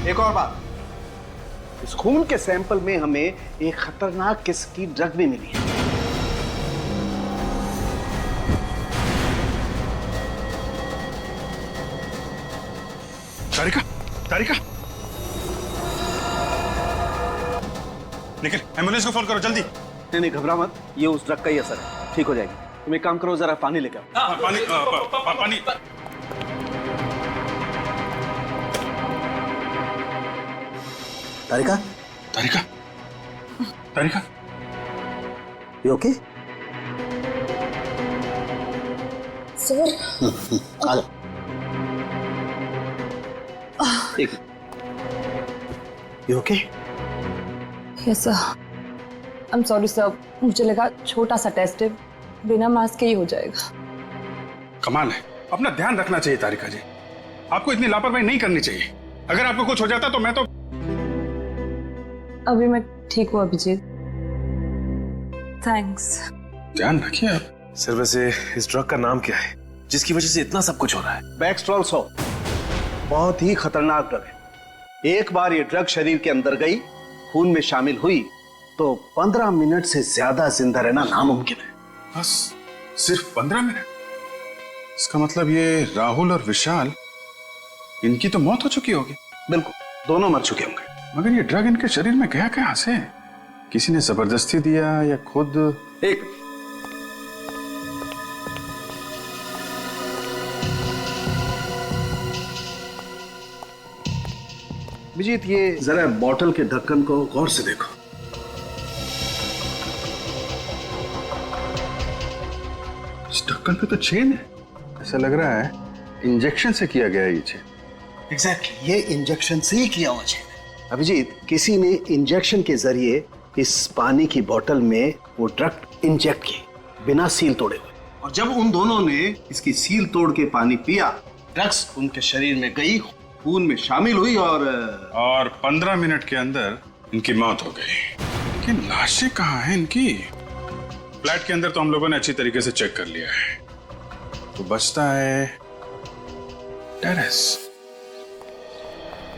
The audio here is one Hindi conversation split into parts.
एक और बात, इस खून के सैंपल में हमें एक खतरनाक किस्म की ड्रग भी मिली है। तारिका, तारिका, निखिल एम्बुलेंस को फोन करो जल्दी। नहीं घबरा मत, ये उस ड्रग का ही असर है, ठीक हो जाएगी। तुम एक काम करो, जरा पानी लेकर आओ। पानी पानी। तारिका, तारिका, तारिका, यू ओके? सर आ जाओ। ठीक है, you okay? Yes sir. I am sorry sir, मुझे लगा छोटा सा टेस्ट है, बिना मास्क के ही हो जाएगा। कमाल है, अपना ध्यान रखना चाहिए तारिका जी, आपको इतनी लापरवाही नहीं करनी चाहिए। अगर आपको कुछ हो जाता तो मैं तो। अभी मैं ठीक हूँ अभिजीत, थैंक्स। ध्यान रखिए आप। सर वैसे इस ड्रग का नाम क्या है जिसकी वजह से इतना सब कुछ हो रहा है? बैक्सट्रॉल 100 बहुत ही खतरनाक ड्रग है। एक बार ये ड्रग शरीर के अंदर गई, खून में शामिल हुई तो 15 मिनट से ज्यादा जिंदा रहना नामुमकिन है। बस सिर्फ 15 मिनट? इसका मतलब ये राहुल और विशाल, इनकी तो मौत हो चुकी होगी। बिल्कुल, दोनों मर चुके होंगे। मगर ये ड्रग इनके शरीर में गया कहां से? किसी ने जबरदस्ती दिया या खुद? एक विजीत, ये जरा बॉटल के ढक्कन को गौर से देखो। इस ढक्कन पे तो चेन है, ऐसा लग रहा है इंजेक्शन से किया गया है ये चेन। एग्जैक्टली, ये इंजेक्शन से ही किया हुआ चेन है। अभिजीत, किसी ने इंजेक्शन के जरिए इस पानी की बोतल में वो ड्रग इंजेक्ट की, बिना सील तोड़े हुए। और जब उन दोनों ने इसकी सील तोड़ के पानी पिया, ड्रग्स उनके शरीर में गई, खून में शामिल हुई और 15 मिनट के अंदर इनकी मौत हो गई। लेकिन लाशें कहाँ हैं इनकी? फ्लैट के अंदर तो हम लोगों ने अच्छी तरीके से चेक कर लिया है, तो बचता है टेरेस।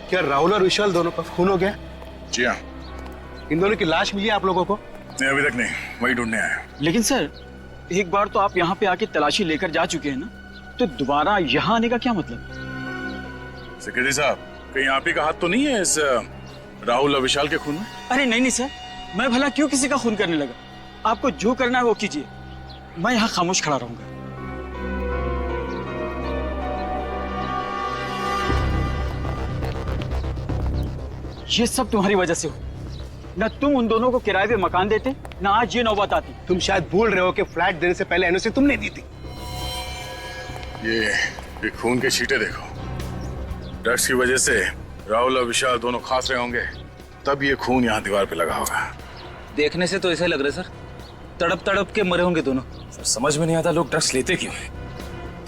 क्या राहुल और विशाल दोनों का खून हो गया? जी हाँ। इन दोनों की लाश मिली है आप लोगों को? नहीं, अभी तक नहीं, वही ढूंढने आया। लेकिन सर, एक बार तो आप यहाँ पे आके तलाशी लेकर जा चुके हैं ना, तो दोबारा यहाँ आने का क्या मतलब? सेक्रेटरी साहब, कहीं आप ही का हाथ तो नहीं है इस राहुल और विशाल के खून में? अरे नहीं नहीं सर, मैं भला क्यों किसी का खून करने लगा? आपको जो करना है वो कीजिए, मैं यहाँ खामोश खड़ा रहूंगा। ये सब तुम्हारी वजह से हो। न तुम उन दोनों को किराए पे मकान देते, न आज ये नौबत आती। तुम शायद भूल रहे हो कि फ्लैट देने से पहले एनओसी तुमने दी थी। ये खून के छींटे देखो। ड्रग्स की वजह से राहुल और विशाल दोनों खास रहे होंगे, तब ये खून यहाँ दीवार पे लगा होगा। देखने से तो ऐसा लग रहा है सर, तड़प तड़प के मरे होंगे दोनों। सर समझ में नहीं आता लोग ड्रग्स लेते क्यों हैं?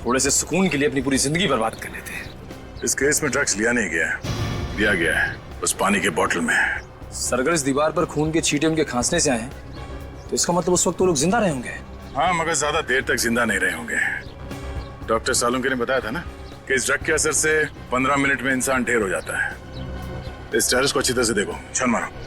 थोड़े से सुकून के लिए अपनी पूरी जिंदगी बर्बाद कर लेते हैं। इस केस में ड्रग्स लिया नहीं गया है, दिया गया है उस पानी के बोतल में। सर अगर इस दीवार पर खून के छींटे उनके खांसने से आए हैं, तो इसका मतलब उस वक्त वो लोग जिंदा रहे होंगे। हाँ, मगर ज्यादा देर तक जिंदा नहीं रहे होंगे। डॉक्टर सालुंके ने बताया था ना कि इस ड्रग के असर से 15 मिनट में इंसान ढेर हो जाता है। इस टेरेस को अच्छी तरह से देखो, छान मारो।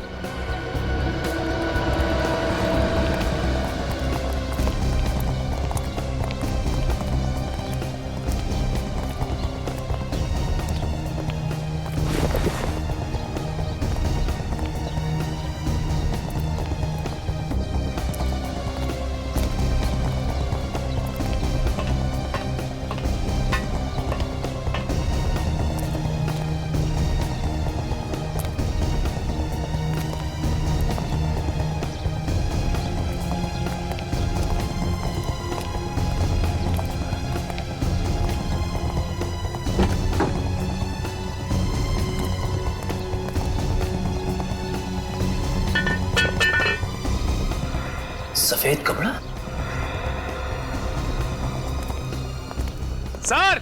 सफेद कपड़ा? सर!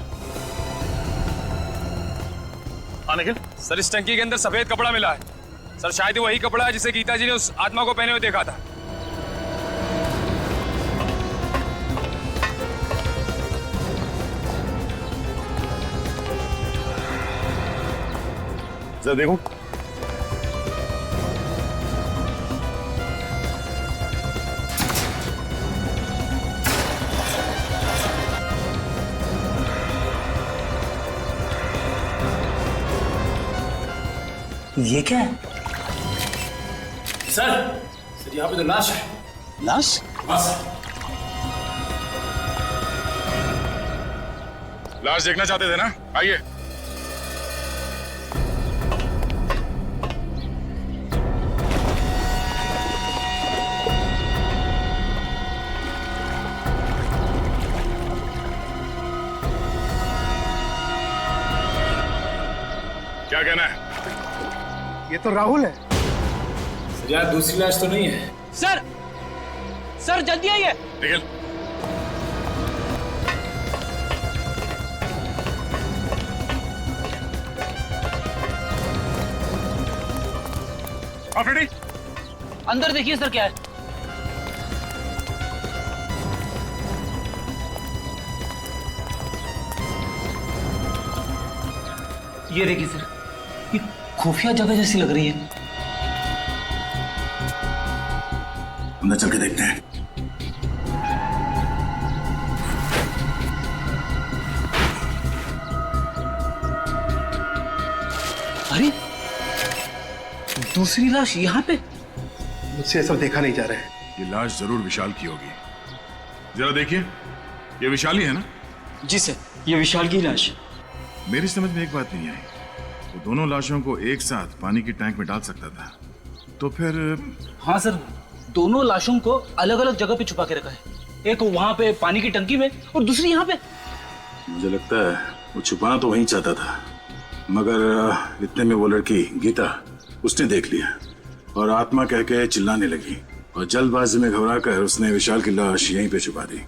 हाँ निखिल? सर इस टंकी के अंदर सफेद कपड़ा मिला है। सर शायद वही कपड़ा है जिसे गीता जी ने उस आत्मा को पहने हुए देखा था। जरा देखो। ये क्या है? सर यहाँ पे तो लाश है। लाश? बस। लाश देखना चाहते थे ना, आइए। क्या कहना है? ये तो राहुल है। सर यार दूसरी लाश तो नहीं है। सर जल्दी आइए। निखिल, रेडी? अंदर देखिए सर क्या है। ये देखिए सर, ये खुफिया जगह जैसी लग रही है। अंदर चल के देखते हैं। अरे दूसरी लाश यहाँ पे। मुझसे ये सब देखा नहीं जा रहा है। ये लाश जरूर विशाल की होगी। जरा देखिए, ये विशाल ही है ना? जी सर, ये विशाल की लाश है। मेरी समझ में एक बात नहीं आई, वो दोनों लाशों को एक साथ पानी की टैंक में डाल सकता था, तो फिर हाँ सर, दोनों लाशों को अलग अलग जगह पे छुपा के रखा है। एक वहां पे पानी की टंकी में और दूसरी यहाँ पे। मुझे लगता है वो छुपाना तो वहीं चाहता था, मगर इतने में वो लड़की गीता उसने देख लिया और आत्मा कह के चिल्लाने लगी और जल्दबाजी में घबराकर उसने विशाल की लाश यहीं पे छुपा दी।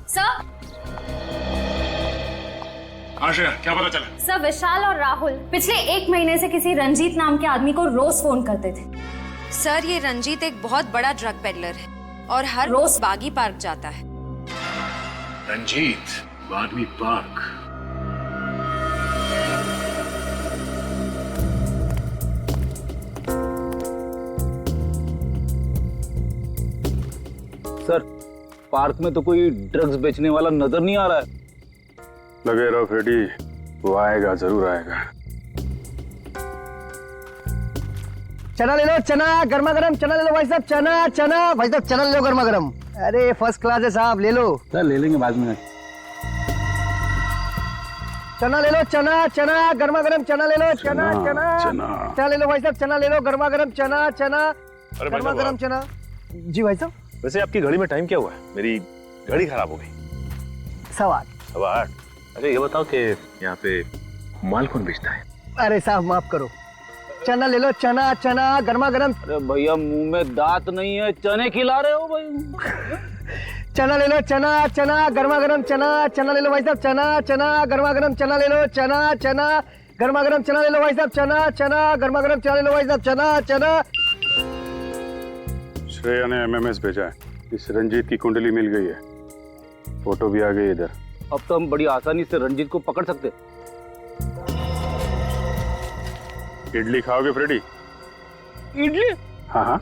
सर, आशा, क्या पता चला? सर विशाल और राहुल पिछले 1 महीने से किसी रंजीत नाम के आदमी को रोज फोन करते थे। सर ये रंजीत एक बहुत बड़ा ड्रग पेडलर है और हर रोज बागी पार्क जाता है। रंजीत बागी पार्क? सर पार्क में तो कोई ड्रग्स बेचने वाला नजर नहीं आ रहा है। लगे रहो फ्रेडी, वो आएगा, जरूर आएगा। चना ले लो, चना गर्मा गर्म चना ले लो भाई साहब, चना भाई साहब, चना ले लो गर्मा गर्म। अरे फर्स्ट क्लास है साहब, ले लो। सर ले लेंगे बाद में। चना ले लो, चना गर्मा गर्म चना ले लो, चना ले लो भाई साहब, चना ले लो गर्मा गर्म, चना गर्मा गर्म चना। जी भाई साहब। वैसे आपकी घड़ी में टाइम क्या हुआ है? मेरी घड़ी खराब हो गई। 8:15। अच्छा ये बताओ कि यहाँ पे माल कौन बेचता है? अरे साहब माफ करो, चना ले लो, चना गर्मा गर्म। अरे भैया मुंह में दांत नहीं है, चने खिला रहे हो भाई। चना ले लो, चना गर्मा गर्म चना ले लो भाई साहब, चना गर्मा गर्म चना ले लो, चना गर्मा गर्म चना ले लो भाई साहब, चना गर्मा गर्म चना ले लो भाई साहब, चना। श्रेया ने एमएमएस भेजा है, इस रंजीत की कुंडली मिल गई है, फोटो भी आ गई इधर। अब तो हम बड़ी आसानी से रंजीत को पकड़ सकते। इडली खाओगे फ्रेडी? इडली? हाँ।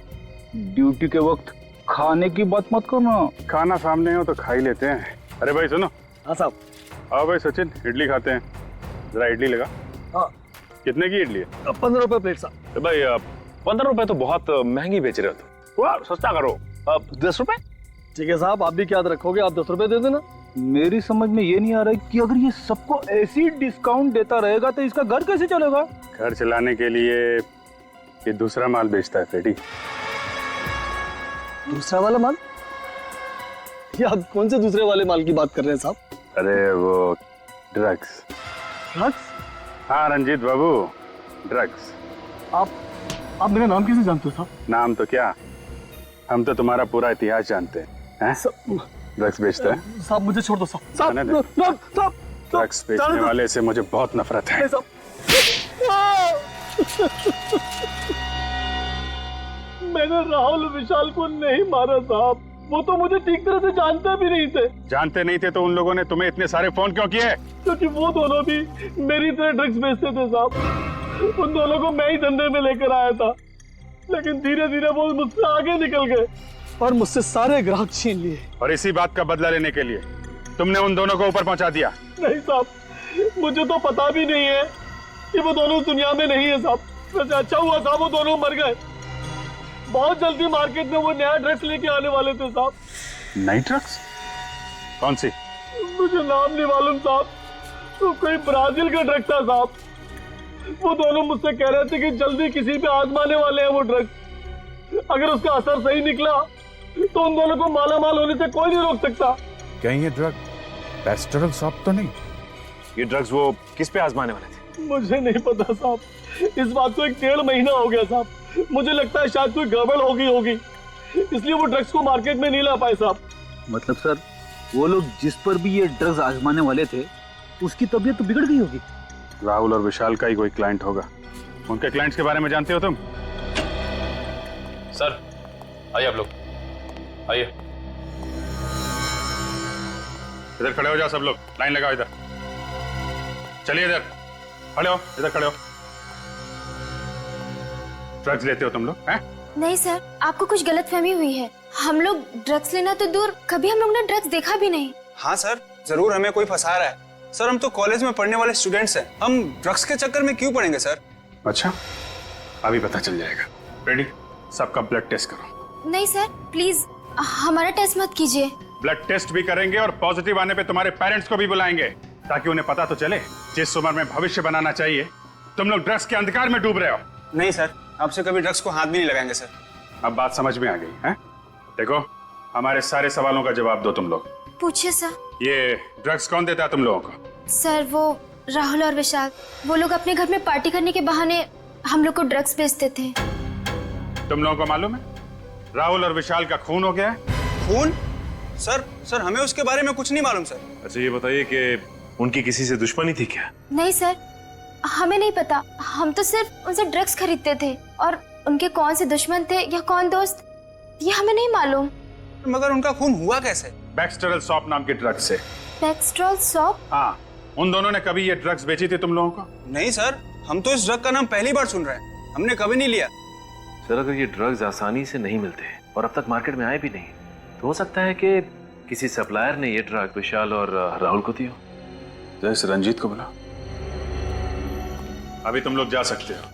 ड्यूटी के वक्त खाने की बात मत करना। खाना सामने हो तो खा ही लेते हैं। अरे भाई सुनो। हाँ साहब। आओ भाई सचिन, इडली खाते हैं। जरा इडली लगा। हाँ। कितने की इडली है? 15 रुपए प्लेट साहब। भाई 15 रुपए तो बहुत महंगी बेच रहे हो तुम, थोड़ा सस्ता करो। 10 रुपए? ठीक है साहब, आप भी क्या रखोगे, आप 10 रुपए दे देना। मेरी समझ में ये नहीं आ रहा है कि अगर ये सबको ऐसी डिस्काउंट देता रहेगा तो इसका घर कैसे चलेगा? घर चलाने के लिए ये दूसरा माल बेचता है फ्रेडी। दूसरा वाला माल? ये आप कौन से दूसरे वाले माल की बात कर रहे हैं साहब? अरे वो ड्रग्स। ड्रग्स? हाँ रंजीत बाबू, ड्रग्स। आप मेरा नाम कैसे जानते हो साहब? नाम तो क्या, हम तो तुम्हारा पूरा इतिहास जानते हैं। ड्रग्स बेचता है साहब, मुझे छोड़ दो साहब। ड्रग्स बेचने वाले से मुझे बहुत नफरत है। मैंने राहुल विशाल को नहीं मारा साहब, वो तो मुझे ठीक तरह से जानते भी नहीं थे। जानते नहीं थे तो उन लोगों ने तुम्हें इतने सारे फोन क्यों किए? क्योंकि वो दोनों भी मेरी तरह ड्रग्स बेचते थे साहब। उन दोनों को मैं ही धंधे में लेकर आया था, लेकिन धीरे धीरे वो मुझसे आगे निकल गए और मुझसे सारे ग्राहक छीन लिए। और इसी बात का बदला लेने के लिए तुमने उन दोनों को ऊपर पहुंचा दिया? नहीं साहब, मुझे तो पता भी नहीं है कि वो दोनों दुनिया में नहीं है साहब। वैसे अच्छा हुआ साहब वो दोनों मर गए। बहुत जल्दी मार्केट में वो नया ड्रग्स लेके आने वाले थे साहब। नई ड्रग्स? कौन सी? मुझे नाम नहीं मालूम साहब, तो कोई ब्राजील का ड्रग था साहब। वो दोनों मुझसे कह रहे थे कि जल्दी किसी पे आजमाने वाले हैं वो ड्रग। अगर उसका असर सही निकला तो उन दोनों को मालामाल होने से कोई नहीं रोक सकता। कहीं ये ड्रग पेस्टरल सॉप तो नहीं? ये ड्रग्स वो किस पे आजमाने वाले थे? मुझे नहीं पता साहब, इस बात को 1.5 महीना हो गया साहब। मुझे लगता है शायद कोई गड़बड़ होगी, इसलिए वो ड्रग्स को मार्केट में नहीं ला पाए साहब। मतलब सर, वो लोग जिस पर भी ये ड्रग्स आजमाने वाले थे उसकी तबीयत तो बिगड़ गई होगी। राहुल और विशाल का ही कोई क्लाइंट होगा। उनके क्लाइंट्स के बारे में जानते हो तुम? सर आइए आप लोग, आइए। इधर खड़े हो जाओ सब लोग, लाइन लगाओ इधर। चलिए इधर खड़े हो, इधर खड़े हो। ड्रग्स लेते हो तुम लोग? हैं? नहीं सर, आपको कुछ गलतफहमी हुई है। हम लोग ड्रग्स लेना तो दूर, कभी हम लोग ने ड्रग्स देखा भी नहीं। हाँ सर, जरूर हमें कोई फंसा रहा है। सर हम तो कॉलेज में पढ़ने वाले स्टूडेंट्स हैं, हम ड्रग्स के चक्कर में क्यों पड़ेंगे सर? अच्छा, अभी पता चल जाएगा। रेडी? सबका ब्लड टेस्ट करो। नहीं सर, प्लीज हमारा टेस्ट मत कीजिए। ब्लड टेस्ट भी करेंगे और पॉजिटिव आने पे तुम्हारे पेरेंट्स को भी बुलाएंगे, ताकि उन्हें पता तो चले जिस उम्र में भविष्य बनाना चाहिए तुम लोग ड्रग्स के अंधकार में डूब रहे हो। नहीं सर, आपसे कभी ड्रग्स को हाथ भी नहीं लगाएंगे सर। अब बात समझ में आ गई है? देखो, हमारे सारे सवालों का जवाब दो तुम लोग। पूछिए सर। ये ड्रग्स कौन देता है तुम लोगों को? सर वो राहुल और विशाल, वो लोग अपने घर में पार्टी करने के बहाने हम लोग को ड्रग्स बेचते थे। तुम लोगों को मालूम है राहुल और विशाल का खून हो गया है? खून? सर हमें उसके बारे में कुछ नहीं मालूम सर। अच्छा ये बताइए कि उनकी किसी से दुश्मनी थी क्या? नहीं सर, हमें नहीं पता। हम तो सिर्फ उनसे ड्रग्स खरीदते थे और उनके कौन से दुश्मन थे या कौन दोस्त, ये हमें नहीं मालूम। मगर उनका खून हुआ कैसे? बैक्सटेरल सॉप नाम के ड्रग्स से। बैक्सटेरल सॉप? हाँ, उन दोनों ने कभी ये ड्रग्स बेची थी तुम लोगों को? नहीं सर, हम तो इस ड्रग का नाम पहली बार सुन रहे हैं, हमने कभी नहीं लिया। सर अगर ये ड्रग्स आसानी से नहीं मिलते और अब तक मार्केट में आए भी नहीं, तो हो सकता है कि किसी सप्लायर ने ये ड्रग विशाल और राहुल को दिया। जैसे रंजीत को बुला। अभी तुम लोग जा सकते हो,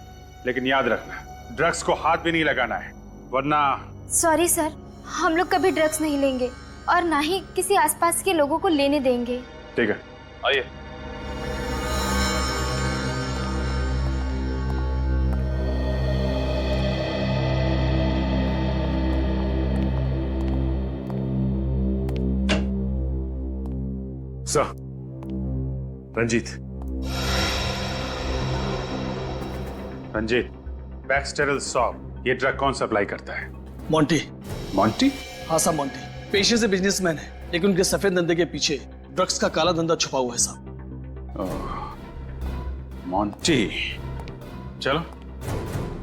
लेकिन याद रखना ड्रग्स को हाथ भी नहीं लगाना है, वरना। सॉरी सर, हम लोग कभी ड्रग्स नहीं लेंगे और ना ही किसी आसपास के लोगों को लेने देंगे। ठीक है, आइए। सर, रंजीत। रंजीत, बैक्सटेरल सॉप ये ड्रग कौन सप्लाई करता है? मोंटी। मोंटी? हाँ साहब, मोंटी पेशे से बिजनेसमैन है, लेकिन उनके सफेद धंधे के पीछे ड्रग्स का काला धंधा छुपा हुआ है साहब। मोंटी, चलो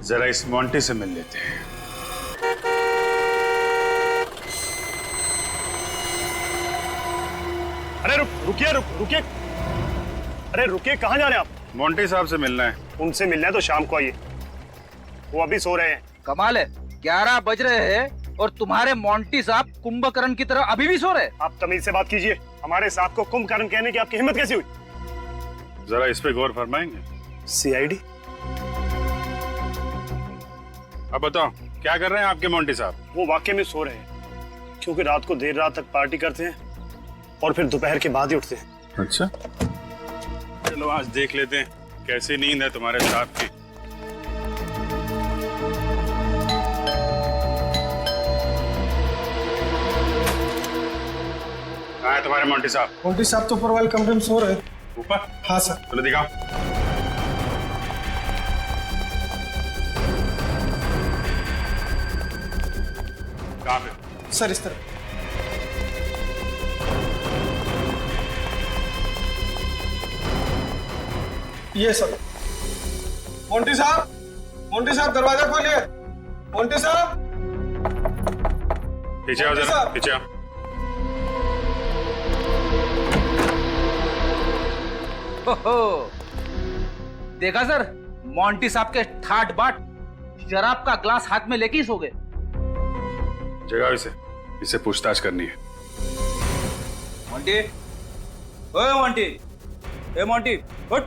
जरा इस मोंटी से मिल लेते हैं। अरे रुकिए। अरे रुकिए, कहाँ जा रहे हैं आप? मोंटी साहब से मिलना है। उनसे मिलना है तो शाम को आइए, वो अभी सो रहे हैं। कमाल है, 11 बज रहे हैं और तुम्हारे मोंटी साहब कुंभकर्ण की तरह अभी भी सो रहे। आप तमीज से बात कीजिए, हमारे साहब को कुंभकर्ण कहने की आपकी हिम्मत कैसी हुई? जरा इस पे गौर फरमाएंगे? सीआईडी। अब बताओ क्या कर रहे हैं आपके मोंटी साहब? वो वाकई में सो रहे हैं, क्योंकि रात को देर रात तक पार्टी करते हैं और फिर दोपहर के बाद ही उठते हैं। अच्छा, चलो आज देख लेते हैं कैसी नींद है तुम्हारे साहब की। कहाँ है तुम्हारे मोंटी साहब? मोंटी साहब तो ऊपर वाले कमरे में सो रहे हैं। ऊपर? हाँ सर। चलो दिखाओ। कहाँ पे? सर इस तरह। ये सर। मोंटी साहब दरवाजा खोलिए। मोंटी साहब, पीछे आओ जरा, पीछे आओ। देखा सर, मोंटी साहब के ठाट बाट शराब का ग्लास हाथ में लेके ही सो गए। जगाओ इसे पूछताछ करनी है। मोंटी, ओए मोंटी, ए मोंटी, उठ।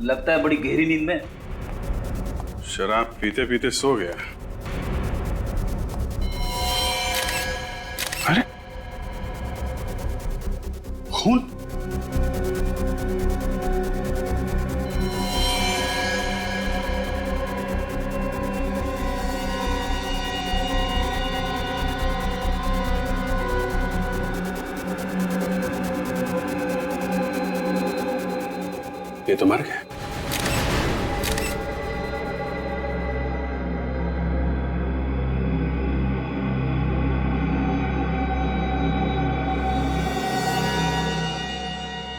लगता है बड़ी गहरी नींद में। शराब पीते पीते सो गया। अरे खून! ये तो मर गया।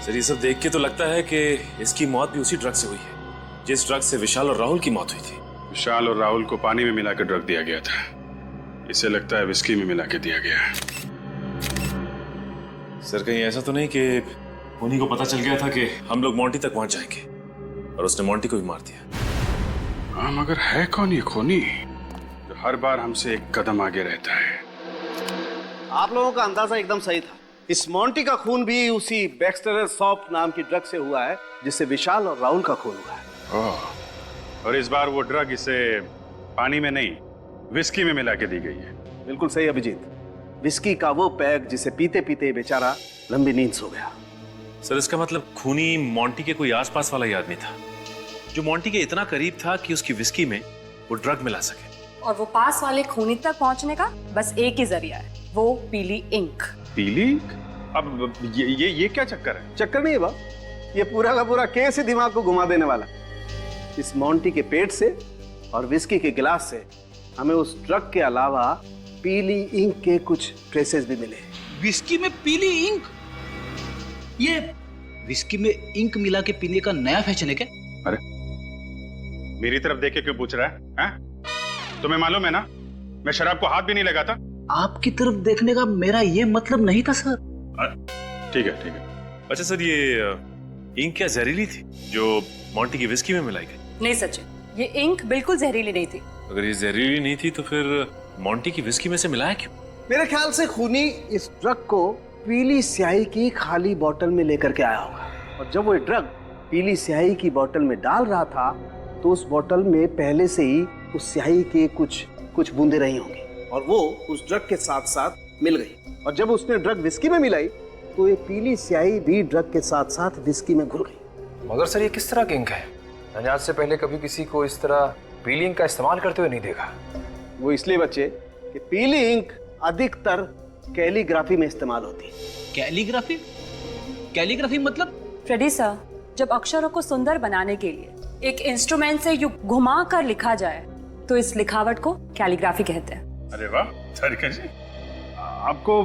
सर ये सब देख के तो लगता है कि इसकी मौत भी उसी ड्रग से हुई है जिस ड्रग से विशाल और राहुल की मौत हुई थी। विशाल और राहुल को पानी में मिलाकर ड्रग दिया गया था। इसे लगता है विस्की में मिला के दिया गया। सर कहीं ऐसा तो नहीं कि उन्हीं को पता चल गया था कि हम लोग मोंटी तक पहुंच जाएंगे और उसने मोंटी को भी मार दिया। हाँ मगर है कौन ये खूनी जो हर बार हमसे एक कदम आगे रहता है? आप लोगों का अंदाजा एकदम सही था। इस मोंटी का खून भी उसी बैक्सटर सॉफ्ट नाम की ड्रग से हुआ है जिससे विशाल और राहुल का खून हुआ है। ओह, और इस बार वो ड्रग इसे पानी में नहीं विस्की में मिला के दी गई है। बिल्कुल सही अभिजीत। विस्की का वो पैक जिसे पीते पीते बेचारा लंबी नींद सो गया। सर इसका मतलब खूनी मोंटी के कोई आसपास वाला ही आदमी था जो मोंटी के इतना करीब था कि उसकी विस्की में वो ड्रग मिला सके। और वो पास वाले खूनी तक पहुंचने का बस एक ही जरिया है, वो पीली इंक। पीली इंक? अब ये क्या चक्कर है? चक्कर नहीं है बा, ये पूरा का पूरा केस ही दिमाग को घुमा देने वाला। इस मोंटी के पेट से और विस्की के गिलास से हमें उस ड्रग के अलावा पीली इंक के कुछ ट्रेसेस भी मिले। विस्की में पीली इंक? ये विस्की में इंक मिला के पीने का नया फैशन है क्या? अरे मेरी तरफ देख के क्यों पूछ रहा है? तुम्हें मालूम है ना मैं शराब को हाथ भी नहीं लगाता। आपकी तरफ देखने का मेरा ये मतलब नहीं था सर। ठीक है। अच्छा सर ये इंक क्या जहरीली थी जो मोंटी की विस्की में मिलाई गई? नहीं सचिन, ये इंक बिल्कुल जहरीली नहीं थी। अगर ये जहरीली नहीं थी तो फिर मोंटी की विस्की में से मिलाया क्यों? मेरे ख्याल से खूनी इस ड्रग को पीली स्याही की खाली बोतल में लेकर के आया होगा और जब वो ड्रग पीली स्याही की बोतल में डाल रहा था तो उस बोतल में पहले से ही उस स्याही के कुछ बूंदे रही होंगी और वो उस ड्रग के साथ साथ मिल गई और जब उसने ड्रग विस्की में मिलाई तो ये पीली स्याही भी ड्रग के साथ साथ विस्की में घुल गई। मगर सर ये किस तरह की इंक है? मैंने आज से पहले कभी किसी को इस तरह पीली इंक का इस्तेमाल करते हुए नहीं देखा। वो इसलिए बच्चे कि पीली इंक अधिकतर कैलीग्राफी में इस्तेमाल होती है। कैलीग्राफी? कैलीग्राफी मतलब? फ्रेडी सर, जब अक्षरों को सुंदर बनाने के लिए एक इंस्ट्रूमेंट से यूं घुमा कर लिखा जाए तो इस लिखावट को कैलीग्राफी कहते हैं। अरे वाह तारिका जी, आपको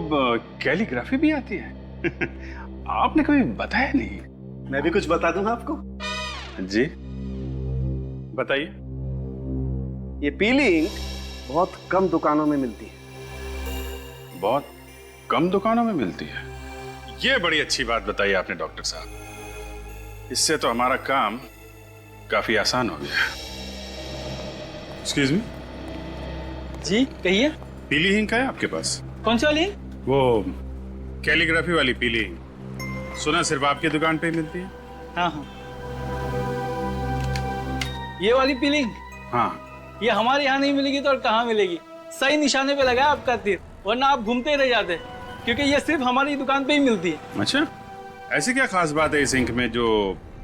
कैलीग्राफी भी आती है? आपने कभी बताया नहीं। मैं भी कुछ बता दूंगा आपको। जी बताइए। ये पीली इंक बहुत कम दुकानों में मिलती है। बहुत कम दुकानों में मिलती है? ये बड़ी अच्छी बात बताई आपने डॉक्टर साहब। इससे तो हमारा काम काफी आसान हो गया। Excuse me. जी कहिए। पीली इंक है आपके पास? कौन सी वाली? वो कैलीग्राफी वाली पीली इंक। सुना सिर्फ आपकी दुकान पे ही मिलती है? हाँ। ये वाली पीली इंक? हाँ। ये हमारे यहाँ नहीं मिलेगी तो और कहाँ मिलेगी? सही निशाने पे लगा आपका तीर, वरना आप घूमते ही रह जाते क्योंकि ये सिर्फ हमारी दुकान पे ही मिलती है। अच्छा, ऐसी क्या खास बात है इस इंक में जो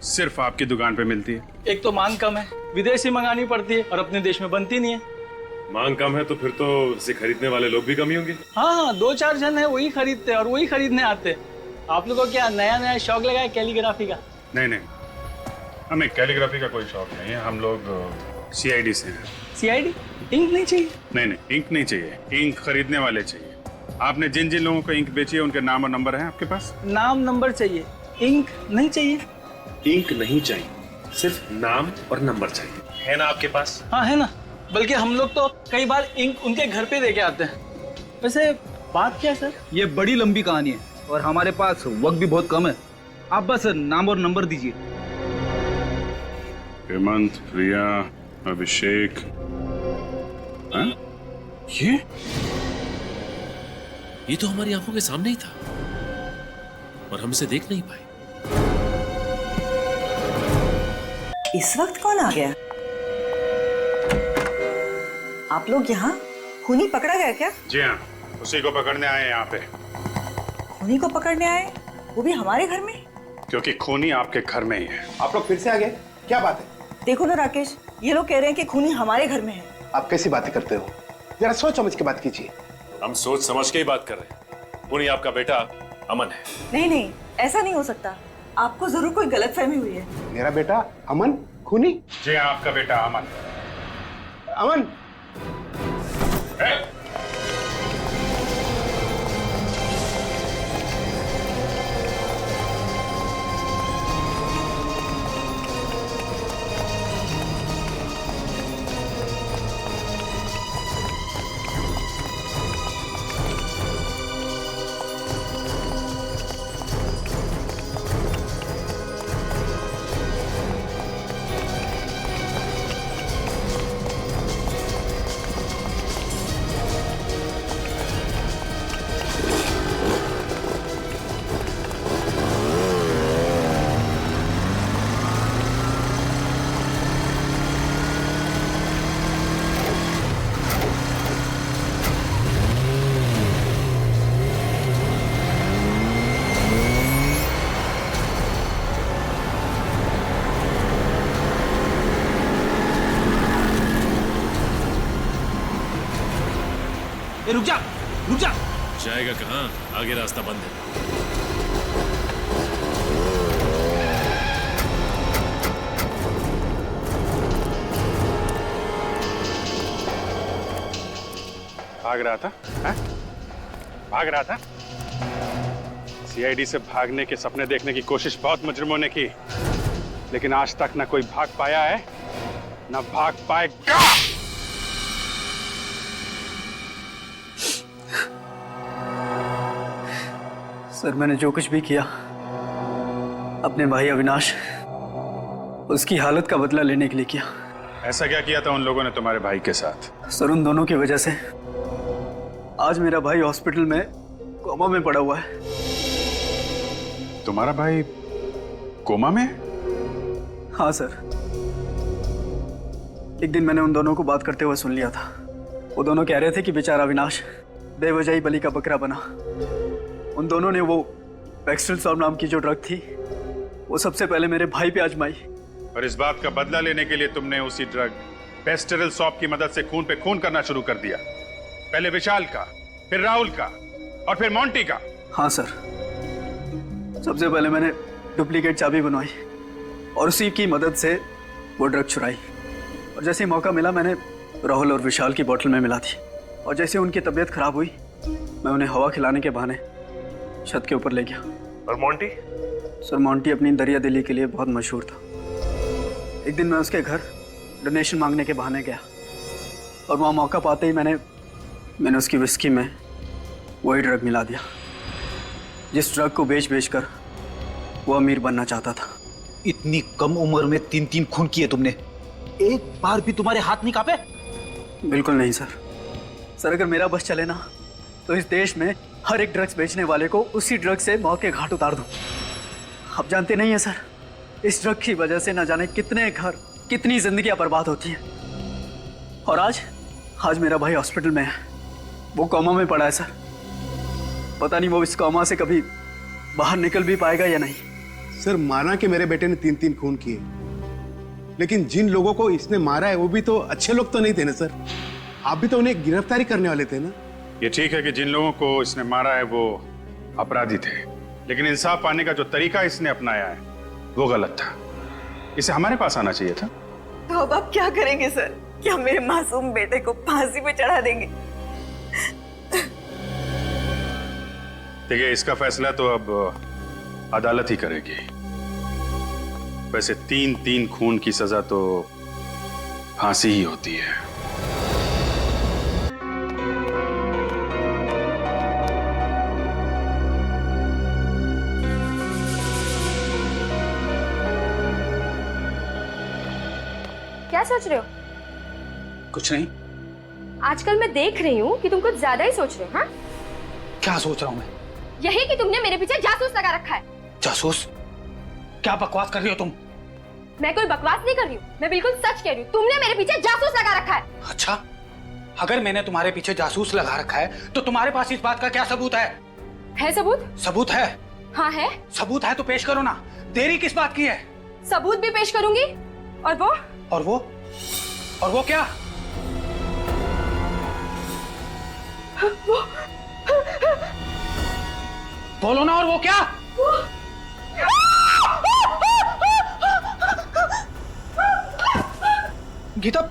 सिर्फ आपकी दुकान पे मिलती है? एक तो मांग कम है, विदेश से मंगानी पड़ती है और अपने देश में बनती नहीं है। मांग कम है तो फिर तो इसे खरीदने वाले लोग भी कम ही होंगे। हाँ, 2-4 जन है वही खरीदते और वही खरीदने आते। आप लोगों को क्या नया शौक लगा है कैलीग्राफी का? नहीं, हमें कैलीग्राफी का कोई शौक नहीं है। हम लोग CID से हैं। CID? इंक नहीं चाहिए? नहीं, इंक नहीं चाहिए, इंक खरीदने वाले चाहिए। आपने जिन जिन लोगों को इंक बेची है उनके नाम और नंबर हैं आपके पास? नाम नंबर चाहिए, इंक नहीं चाहिए। इंक नहीं चाहिए, सिर्फ नाम और नंबर चाहिए, है ना आपके पास? हाँ है ना, बल्कि हम लोग तो कई बार इंक उनके घर पे दे के आते हैं। वैसे बात क्या है सर? ये बड़ी लंबी कहानी है और हमारे पास वक्त भी बहुत कम है। आप बस नाम और नंबर दीजिए। हेमंत, प्रिया, अभिषेक। हाँ? ये तो हमारी आंखों के सामने ही था और हम इसे देख नहीं पाए। इस वक्त कौन आ गया? आप लोग यहाँ? खूनी पकड़ा गया क्या? जी हाँ, उसी को पकड़ने आए हैं यहाँ पे। खूनी को पकड़ने आए? वो भी हमारे घर में? क्योंकि खूनी आपके घर में ही है। आप लोग फिर से आ गए? क्या बात है? देखो ना राकेश, ये लोग कह रहे हैं कि खूनी हमारे घर में है। आप कैसी बातें करते हो? जरा सोच समझ के बात कीजिए। हम सोच समझ के ही बात कर रहे हैं। खूनी आपका बेटा अमन है। नहीं नहीं, ऐसा नहीं हो सकता। आपको जरूर कोई गलतफहमी हुई है। मेरा बेटा अमन खूनी? जी हाँ, आपका बेटा अमन। अमन! रुक जा, रुक जा। जाएगा कहाँ? आगे रास्ता बंद है। भाग रहा था? हाँ? भाग रहा था? सीआईडी से भागने के सपने देखने की कोशिश बहुत मुजरिमों ने की, लेकिन आज तक ना कोई भाग पाया है, ना भाग पाएगा। सर, मैंने जो कुछ भी किया अपने भाई अविनाश, उसकी हालत का बदला लेने के लिए किया। ऐसा क्या किया था उन लोगों ने तुम्हारे भाई के साथ? सर, उन दोनों की वजह से आज मेरा भाई हॉस्पिटल में कोमा में पड़ा हुआ है। तुम्हारा भाई कोमा में? हाँ सर। एक दिन मैंने उन दोनों को बात करते हुए सुन लिया था। वो दोनों कह रहे थे कि बेचारा अविनाश बेवजह ही बलि का बकरा बना। उन दोनों ने वो बैक्सटल सॉल्व नाम की जो ड्रग थी, वो सबसे पहले मेरे भाई पे आजमाई। और इस बात का बदला लेने के लिए तुमने उसी ड्रग पेस्टेरल सॉप की मदद से खून पे खून करना शुरू कर दिया। पहले विशाल का, फिर राहुल का, और फिर मोंटी का। हाँ सर, सबसे पहले मैंने डुप्लीकेट चाबी बनवाई और उसी की मदद से वो ड्रग चुराई। और जैसे ही मौका मिला मैंने राहुल और विशाल की बोतल में मिला दी। और जैसे उनकी तबीयत खराब हुई, मैं उन्हें हवा खिलाने के बहाने छत के ऊपर ले गया। और मोंटी? सर, मोंटी अपनी दरिया दिली के लिए बहुत मशहूर था। एक दिन मैं उसके घर डोनेशन मांगने के बहाने गया और वहाँ मौका पाते ही मैंने उसकी विस्की में वही ड्रग मिला दिया जिस ड्रग को बेच कर वो अमीर बनना चाहता था। इतनी कम उम्र में 3-3 खून किए तुमने, एक बार भी तुम्हारे हाथ नहीं कांपे? बिल्कुल नहीं सर। सर, अगर मेरा बस चले ना तो इस देश में हर एक ड्रग्स बेचने वाले को उसी ड्रग से मौत के घाट उतार दूं। आप जानते नहीं है सर, इस ड्रग की वजह से न जाने कितने घर, कितनी जिंदगियां बर्बाद होती हैं। और आज मेरा भाई हॉस्पिटल में है, वो कोमा में पड़ा है सर। पता नहीं वो इस कोमा से कभी बाहर निकल भी पाएगा या नहीं। सर, माना कि मेरे बेटे ने 3-3 खून किए, लेकिन जिन लोगों को इसने मारा है वो भी तो अच्छे लोग तो नहीं थे ना सर। आप भी तो उन्हें गिरफ्तारी करने वाले थे ना। ये ठीक है कि जिन लोगों को इसने मारा है वो अपराधी थे, लेकिन इंसाफ पाने का जो तरीका इसने अपनाया है वो गलत था। इसे हमारे पास आना चाहिए था। तो अब आप क्या करेंगे सर? क्या मेरे मासूम बेटे को फांसी पे चढ़ा देंगे? देखिए, इसका फैसला तो अब अदालत ही करेगी। वैसे 3-3 खून की सजा तो फांसी ही होती है। सोच रहे हो? कुछ नहीं। आजकल मैं देख रही हूँ कि तुम कुछ ज्यादा ही सोच रहे हो। हाँ, क्या सोच रहा हूँ मैं? यही कि तुमने मेरे पीछे जासूस लगा रखा है। जासूस? क्या बकवास कर रही हो तुम? मैं कोई बकवास नहीं कर रही हूँ, मैं बिल्कुल सच कह रही हूँ। तुमने मेरे पीछे जासूस लगा रखा है। अच्छा, अगर मैंने तुम्हारे पीछे जासूस लगा रखा है तो तुम्हारे पास इस बात का क्या सबूत है? है सबूत? सबूत है? हाँ है। सबूत है तो पेश करो ना, देरी किस बात की है? सबूत भी पेश करूंगी। और वो? और वो? और वो क्या? वो बोलो ना, और वो क्या? गीता,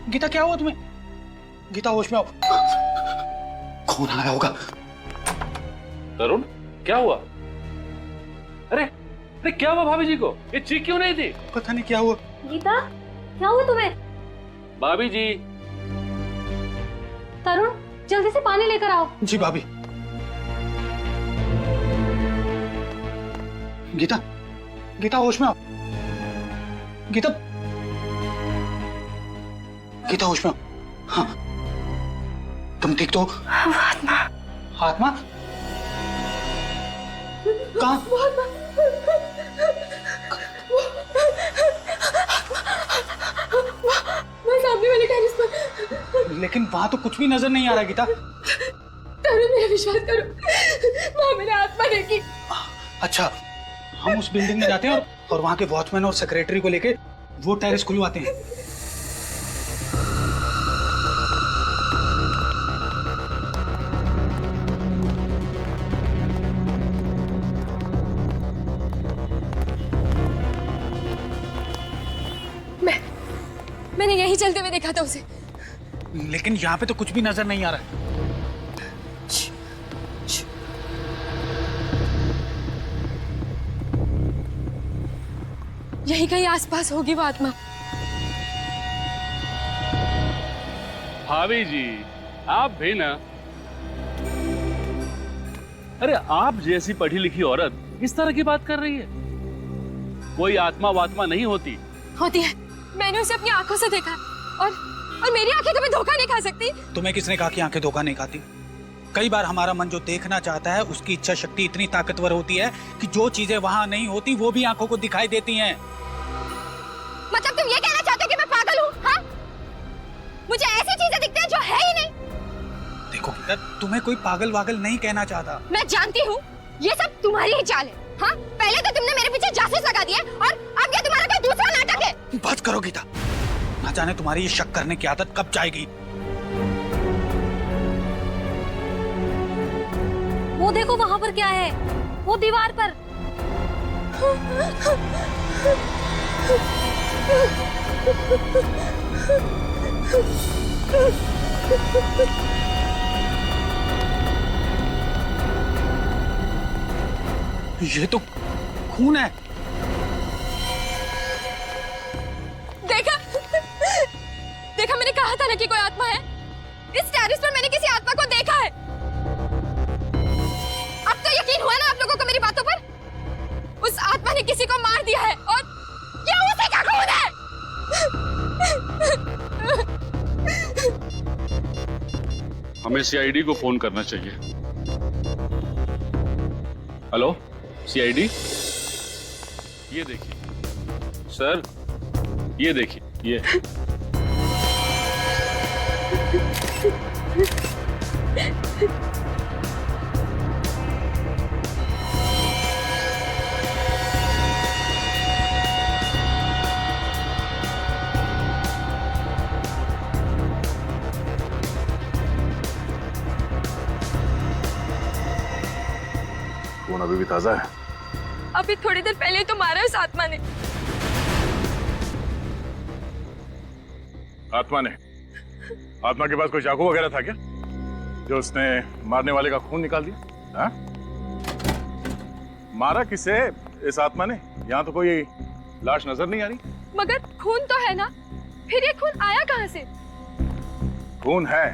गीता क्या हुआ तुम्हें? गीता होश में आओ। कौन आया होगा? तरुण, क्या हुआ? अरे क्या हुआ भाभी जी को? ये चीख क्यों नहीं थी? पता नहीं क्या हुआ। गीता, क्या हुआ तुम्हें? भाभी जी। तरुण, जल्दी से पानी लेकर आओ। जी भाभी। गीता, गीता होश में आओ। गीता, गीता होश में आओ। हाँ, तुम ठीक तो? आत्मा। आत्मा? कहाँ? मैं सामने वाले टेरेस पर। लेकिन वहां तो कुछ भी नजर नहीं आ रहा गीता। तरुण, मेरा विश्वास करो, वहां मैंने आत्मा देखी। अच्छा, हम उस बिल्डिंग में जाते हैं और वहां के वॉचमैन और सेक्रेटरी को लेके वो टेरेस खुलवाते हैं। मैंने यही चलते हुए देखा था उसे। लेकिन यहाँ पे तो कुछ भी नजर नहीं आ रहा है। यही कहीं आसपास होगी वो आत्मा। भाभी जी, आप भी ना। अरे आप जैसी पढ़ी लिखी औरत इस तरह की बात कर रही है? कोई आत्मा वात्मा नहीं होती। होती है, मैंने उसे अपनी आंखों से देखा और मेरी आंखें कभी धोखा नहीं खा सकती। तुम्हें किसने कहा कि आंखें धोखा नहीं खाती? कई बार हमारा मन जो देखना चाहता है उसकी इच्छा शक्ति इतनी ताकतवर होती है कि जो चीजें वहां नहीं होती वो भी आंखों को दिखाई देती हैं। मतलब तुम ये कहना चाहते हो कि मैं पागल हूँ? हाँ? मुझे ऐसी चीजें दिखती हैं जो है ही नहीं। देखो गीता, तुम्हें कोई पागल वागल नहीं कहना चाहता। मैं जानती हूँ ये सब तुम्हारी ही चाल है। हाँ? पहले तो तुमने मेरे पीछे जासूस लगा दिया और अब ये तुम्हारा कोई दूसरा नाटक है। बात करो गीता, ना जाने तुम्हारी ये शक करने की आदत कब जाएगी। वो देखो वहां पर क्या है, वो दीवार पर। ये तो खून है। देखा, देखा, मैंने कहा था ना कि कोई आत्मा है। इस टेरेस पर मैंने किसी आत्मा को देखा है। अब तो यकीन हुआ ना आप लोगों को मेरी बातों पर? उस आत्मा ने किसी को मार दिया है और क्या उसी का खून है? हमें सीआईडी को फोन करना चाहिए। हेलो सीआईडी, ये देखिए सर, ये देखिए ये। खून अभी भी ताजा है। अभी थोड़ी देर पहले तो मारा उस आत्मा ने। आत्मा के पास कोई चाकू वगैरह था क्या जो उसने मारने वाले का खून निकाल दिया? हाँ? मारा किसे इस आत्मा ने? यहाँ तो कोई लाश नजर नहीं आ रही। मगर खून तो है ना, फिर ये खून आया कहाँ से? खून है,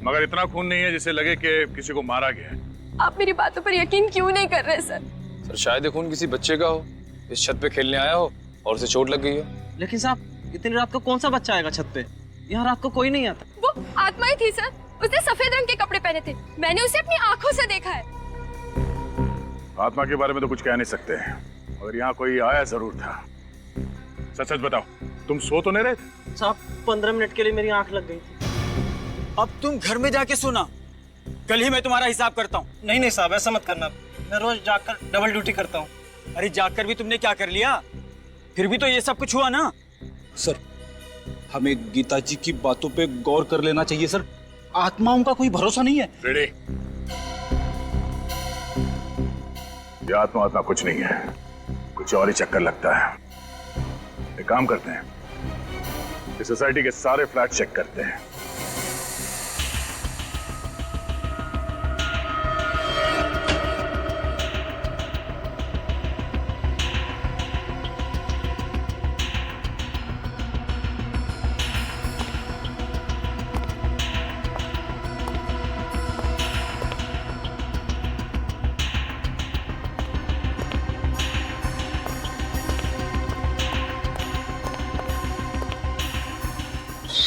मगर इतना खून नहीं है जिससे लगे कि किसी को मारा गया है। आप मेरी बातों पर यकीन क्यों नहीं कर रहे सर? सर शायद ये खून किसी बच्चे का हो, इस छत पे खेलने आया हो और उसे चोट लग गई हो। लेकिन साहब, इतनी रात को कौन सा बच्चा आएगा छत पे? यहाँ रात को कोई नहीं आता। वो आत्मा ही थी सर, उसने सफेद रंग के कपड़े पहने थे, मैंने उसे अपनी आंखों से देखा है। आत्मा के बारे में तो कुछ कह नहीं सकते, मगर यहाँ कोई आया जरूर था। सच सच बताओ, तुम सो तो नहीं रहे थे? साहब 15 मिनट के लिए मेरी आंख लग गई थी। अब तुम घर में जाके सुना, कल ही मैं तुम्हारा हिसाब करता हूँ। नहीं नहीं साहब, ऐसा मत करना, मैं रोज जाकर डबल ड्यूटी करता हूँ। अरे जाकर भी तुमने क्या कर लिया? फिर भी तो ये सब कुछ हुआ ना। सर, हमें गीता जी की बातों पे गौर कर लेना चाहिए सर। आत्माओं का कोई भरोसा नहीं है। रेडी? ये आत्मा आत्मा कुछ नहीं है, कुछ और ही चक्कर लगता है। एक काम करते हैं, इस सोसाइटी के सारे फ्लैट चेक करते हैं।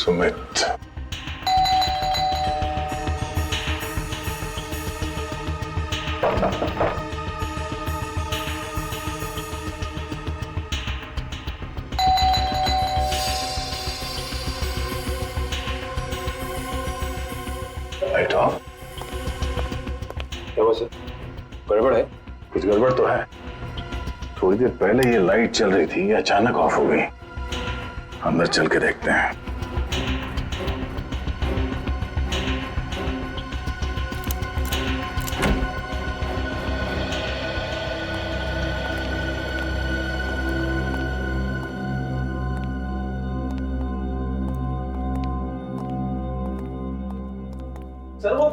Sumit, light of. क्या हुआ सर? गड़बड़ है? कुछ गड़बड़ तो है। थोड़ी देर पहले ये लाइट चल रही थी, ये अचानक ऑफ हो गई। अंदर चल के देखते हैं। सर वो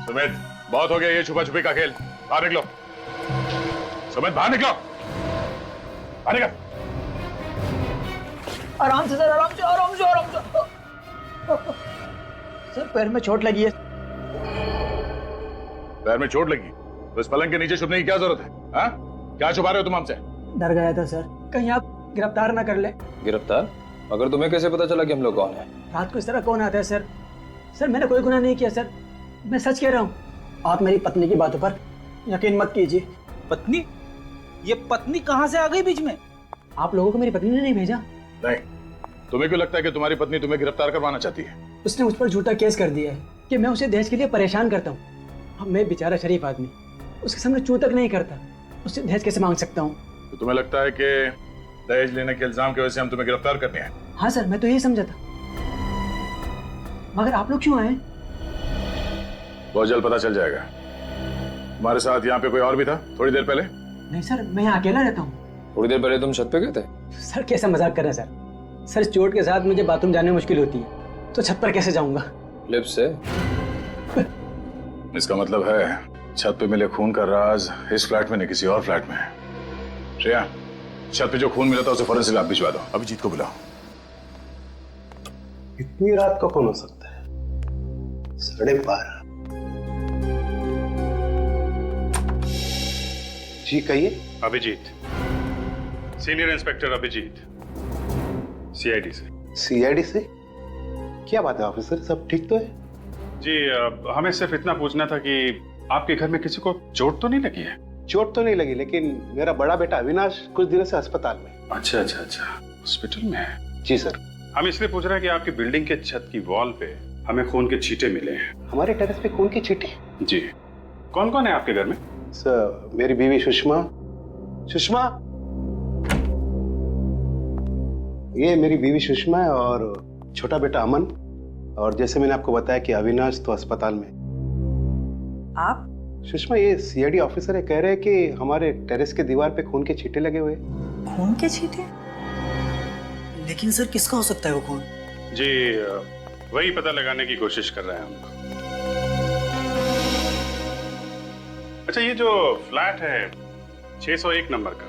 सुमित, बहुत हो गया ये छुपा छुपी का खेल। बाहर निकलो। सुमित, बाहर निकलो। बाहर निकल। आराम से सर, आराम से, आराम से, आराम से। सर पैर में चोट लगी है। पैर में चोट लगी तो इस पलंग के नीचे छुपने की क्या जरूरत है? हाँ? क्या छुपा रहे हो तुम हमसे? डर गया था सर, कहीं आप गिरफ्तार ना कर ले। गिरफ्तार? मगर तुम्हें कैसे पता चला कि हम लोग कौन है? रात को इस तरह कौन आता है सर? सर मैंने कोई गुनाह नहीं किया सर, मैं सच कह रहा हूँ। आप मेरी पत्नी की बातों पर यकीन मत कीजिए। पत्नी? ये पत्नी कहाँ से आ गई बीच में? आप लोगों को मेरी पत्नी ने नहीं भेजा। नहीं, तुम्हें क्यों लगता है कि तुम्हारी पत्नी तुम्हें गिरफ्तार करवाना चाहती है? उसने मुझ पर झूठा केस कर दिया है कि मैं उसे दहेज के लिए परेशान करता हूँ। अब मैं बेचारा शरीफ आदमी उसके सामने चू तक नहीं करता, उससे दहेज कैसे मांग सकता हूँ? तो तुम्हें लगता है कि दहेज लेने के इल्जाम की वजह से हम तुम्हें गिरफ्तार करने आए? हाँ सर, मैं तो यही समझा था। मगर आप लोग क्यों आए? बहुत जल्द पता चल जाएगा। तुम्हारे साथ यहाँ पे कोई और भी था थोड़ी देर पहले? नहीं सर, मैं यहाँ अकेला रहता हूँ। थोड़ी देर पहले तुम छत पे गए थे? सर कैसा मजाक कर रहे हैं सर? सर चोट के साथ मुझे बाथरूम जाने में मुश्किल होती है, तो छत पर कैसे जाऊंगा? लिफ्ट से? इसका मतलब है छत पे मिले खून का राज इस फ्लैट में नहीं किसी और फ्लैट में है। श्रेया, छत पे जो खून मिला था उसे फौरन से लैब भिजवा दो। अभिजीत को बुलाओ। इतनी रात को कौन हो सकता है? 12:30। जी कहिए। Abhijit, senior inspector Abhijit, CID से। सीआईडी से? क्या बात है ऑफिसर, सब ठीक तो है? जी, हमें सिर्फ इतना पूछना था कि आपके घर में किसी को चोट तो नहीं लगी है? चोट तो नहीं लगी, लेकिन मेरा बड़ा बेटा अविनाश कुछ दिनों से अस्पताल में। अच्छा अच्छा अच्छा, हॉस्पिटल में है? जी सर। हम इसलिए पूछ रहे हैं कि आपकी बिल्डिंग के छत की वॉल पे हमें खून के छींटे मिले हैं। हमारे टेरेस पे खून के छींटे? जी। कौन कौन है आपके घर में? सर, मेरी बीवी सुषमा। सुषमा, ये मेरी बीवी सुषमा है और छोटा बेटा अमन और जैसे मैंने आपको बताया कि अविनाश तो अस्पताल में। आप? सुषमा, ये सीआईडी ऑफिसर है, कह रहे हैं कि हमारे टेरेस के दीवार पे खून के छींटे लगे हुए। खून के छींटे? लेकिन सर किसका हो सकता है वो खून? जी वही पता लगाने की कोशिश कर रहे हैं हम। अच्छा, ये जो फ्लैट है 601 नंबर का,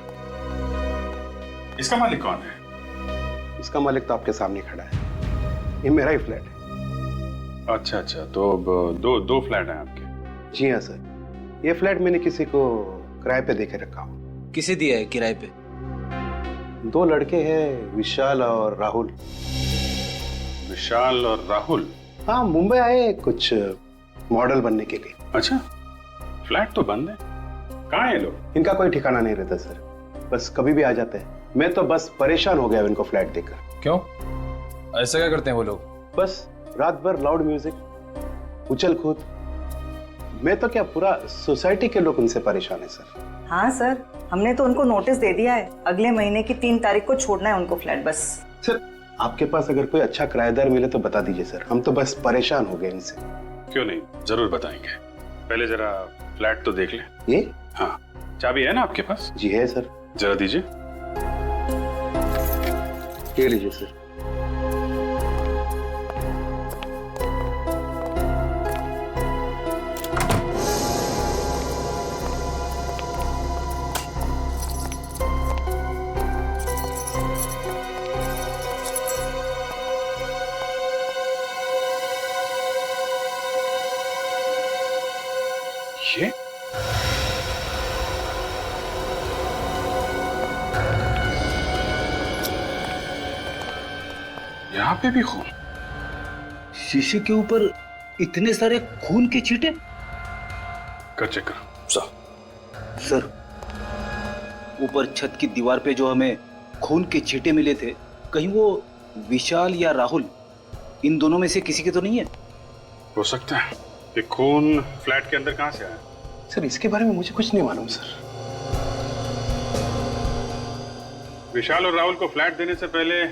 इसका मालिक कौन है? इसका मालिक तो आपके सामने खड़ा है, ये मेरा ही फ्लैट है। अच्छा अच्छा, तो अब दो फ्लैट हैं आपके? जी हाँ सर, ये फ्लैट मैंने किसी को किराए पे देके रखा हूँ। किसे दिया है किराए पे? 2 लड़के हैं, विशाल और राहुल। विशाल और राहुल? हाँ, मुंबई आए कुछ मॉडल बनने के लिए। अच्छा, फ्लैट तो बंद है, कहाँ है लोग? इनका कोई ठिकाना नहीं रहता सर, बस कभी भी आ जाते हैं। मैं तो बस परेशान हो गया इनको फ्लैट देखकर। क्यों, ऐसा क्या करते हैं वो लोग? बस रात भर लाउड म्यूजिक, उछल कूद। मैं तो क्या, पूरा सोसाइटी के लोग उनसे परेशान है सर। हाँ सर, हमने तो उनको नोटिस दे दिया है, अगले महीने की 3 तारीख को छोड़ना है उनको फ्लैट। बस सर, आपके पास अगर कोई अच्छा किराएदार मिले तो बता दीजिए सर, हम तो बस परेशान हो गए इनसे। क्यों नहीं, जरूर बताएंगे। पहले जरा फ्लैट तो देख लें। ये? हाँ, चाबी है ना आपके पास? जी है सर। जरा दीजिए। ये लीजिए सर। ये यहाँ पे भी खून? शीशे के ऊपर इतने सारे खून के छींटे? कर चेक करो। सर, ऊपर छत की दीवार पे जो हमें खून के छींटे मिले थे, कहीं वो विशाल या राहुल, इन दोनों में से किसी के तो नहीं है? हो सकता है। ये खून फ्लैट के अंदर कहाँ से आया? सर, इसके बारे में मुझे कुछ नहीं मालूम सर। विशाल और राहुल को फ्लैट देने से पहले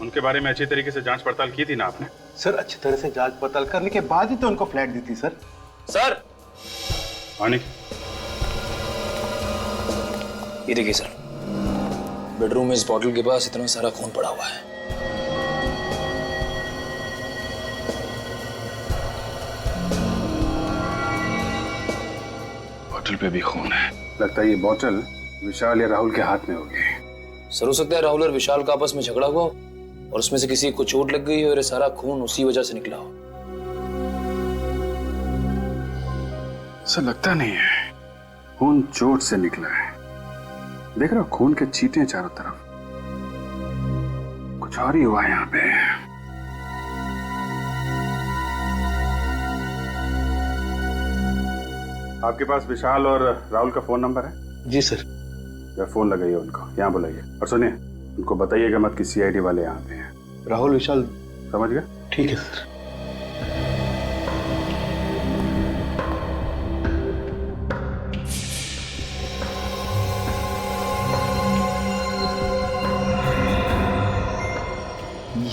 उनके बारे में अच्छी तरीके से जांच पड़ताल की थी ना आपने? सर, अच्छी तरह से जांच पड़ताल करने के बाद ही तो उनको फ्लैट दी थी सर। सर, आने ये देखिए सर, बेडरूम में इस बॉटल के पास इतना सारा खून पड़ा हुआ है। बोतल पे भी खून है। लगता है ये बोतल विशाल या राहुल के हाथ में होगी। सर, हो सकता है राहुल और विशाल का आपस में झगड़ा हुआ हो और उसमें से किसी को चोट लग गई हो और ये सारा खून उसी वजह से निकला हो। ऐसा लगता नहीं है, खून चोट से निकला है। देख रहे हो खून के छींटे हैं चारों तरफ। कुछ और ही हुआ है यहाँ पे। आपके पास विशाल और राहुल का फोन नंबर है? जी सर। या फोन लगाइए उनको, यहाँ बुलाइए। और सुनिए, उनको बताइएगा मत कि सीआईडी वाले यहाँ पे हैं। राहुल विशाल, समझ गए? ठीक है सर।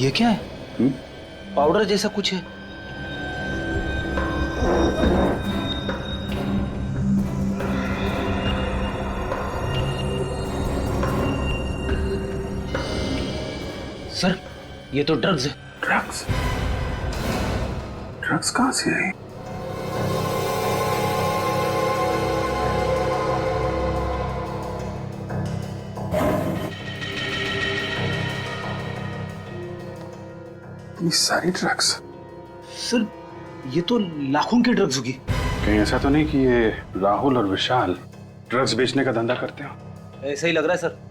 ये क्या है? पाउडर जैसा कुछ है। सर, ये तो ड्रग्स है। ड्रग्स? ड्रग्स कहाँ से आई? इतनी सारी ड्रग्स? सर, ये तो लाखों की ड्रग्स होगी। कहीं ऐसा तो नहीं कि ये राहुल और विशाल ड्रग्स बेचने का धंधा करते हो? ऐसा ही लग रहा है सर।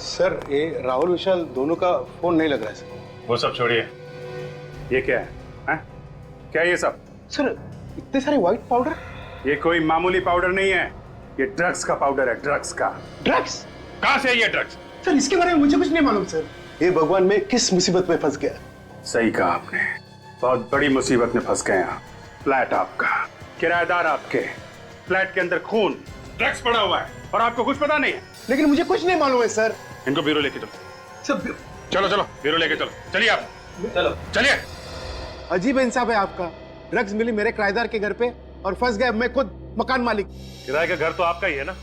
सर, ये राहुल विशाल दोनों का फोन नहीं लग रहा है सर। वो सब छोड़िए, ये क्या है? क्या ये सब? सर, इतने सारे व्हाइट पाउडर? ये कोई मामूली पाउडर नहीं है, ये ड्रग्स का पाउडर है। ड्रग्स का। ड्रग्स? कहाँ से ये ड्रग्स? सर, इसके बारे में मुझे कुछ नहीं मालूम सर। ये भगवान, मैं किस मुसीबत में फंस गया। सही कहा आपने, बहुत बड़ी मुसीबत में फंस गए आप। फ्लैट आपका, किराएदार आपके, फ्लैट के अंदर खून, ड्रग्स पड़ा हुआ है और आपको कुछ पता नहीं है। लेकिन मुझे कुछ नहीं मालूम है सर। इनको ब्यूरो लेके चलो। सर, चलो चलो हीरो लेके चलो, चलिए आप, चलो चलिए। अजीब इंसाफ है आपका। ड्रग्स मिली मेरे किराएदार के घर पे और फंस गए मैं खुद मकान मालिक। किराए का घर तो आपका ही है ना,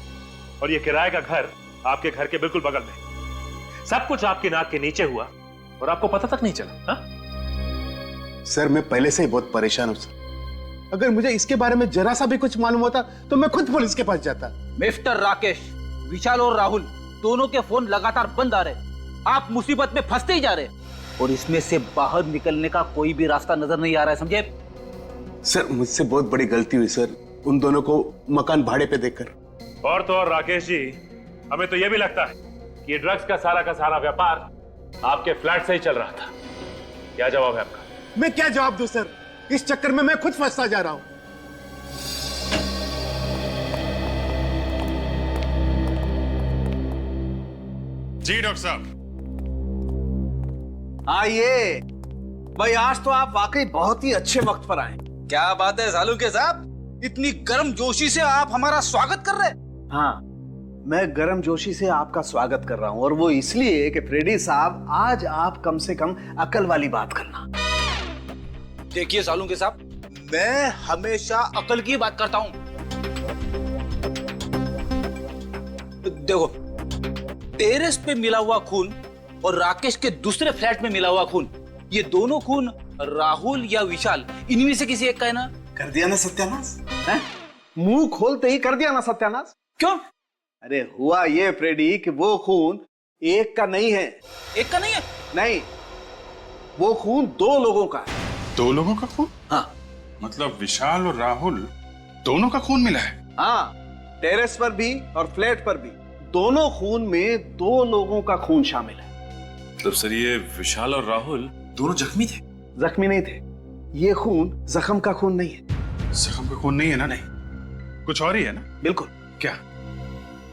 और ये किराए का घर आपके घर के बिल्कुल बगल में। सब कुछ आपकी नाक के नीचे हुआ और आपको पता तक नहीं चला। हा? सर मैं पहले से ही बहुत परेशान हूं सर। अगर मुझे इसके बारे में जरा सा भी कुछ मालूम होता तो मैं खुद पुलिस के पास जाता। मिस्टर राकेश, विशाल और राहुल दोनों के फोन लगातार बंद आ रहे। आप मुसीबत में फंसते ही जा रहे और इसमें से बाहर निकलने का कोई भी रास्ता नजर नहीं आ रहा है, समझे? सर मुझसे बहुत बड़ी गलती हुई सर, उन दोनों को मकान भाड़े पे देकर। और तो और राकेश जी, हमें तो यह भी लगता है कि ये ड्रग्स का सारा व्यापार आपके फ्लैट से ही चल रहा था। क्या जवाब है आपका? मैं क्या जवाब दूं सर, इस चक्कर में मैं खुद फंसता जा रहा हूं। जी डॉक्टर साहब। आइए भाई, आज तो आप वाकई बहुत ही अच्छे वक्त पर आए। क्या बात है सालू के साहब, इतनी गर्म जोशी से आप हमारा स्वागत कर रहे हैं। हाँ, मैं गर्म जोशी से आपका स्वागत कर रहा हूं, और वो इसलिए कि फ्रेडी साहब आज आप कम से कम अकल वाली बात करना। देखिए सालू के साहब, मैं हमेशा अकल की बात करता हूं। देखो, टेरेस पे मिला हुआ खून और राकेश के दूसरे फ्लैट में मिला हुआ खून, ये दोनों खून राहुल या विशाल, इनमें से किसी एक का है ना? कर दिया ना सत्यानाश, मुंह खोलते ही कर दिया ना सत्यानाश। क्यों? अरे हुआ ये फ्रेडी कि वो खून एक का नहीं है। एक का नहीं है? नहीं, वो खून दो लोगों का है। दो लोगों का खून? हाँ। मतलब विशाल और राहुल दोनों का खून मिला है? हाँ, टेरेस पर भी और फ्लैट पर भी दोनों खून में दो लोगों का खून शामिल है। मतलब सर ये विशाल और राहुल दोनों जख्मी थे? जख्मी नहीं थे, ये खून जख्म का खून नहीं है। जख्म का खून नहीं है ना? नहीं, कुछ और ही है ना? बिल्कुल। क्या?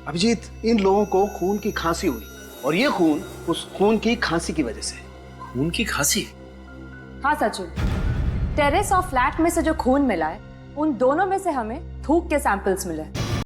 अभिजीत, इन लोगों को खून की खांसी हुई और ये खून उस खून की खांसी की वजह से। खून की खांसी? हाँ सचिन, टेरेस और फ्लैट में से जो खून मिला है उन दोनों में से हमें थूक के सैंपल्स मिले।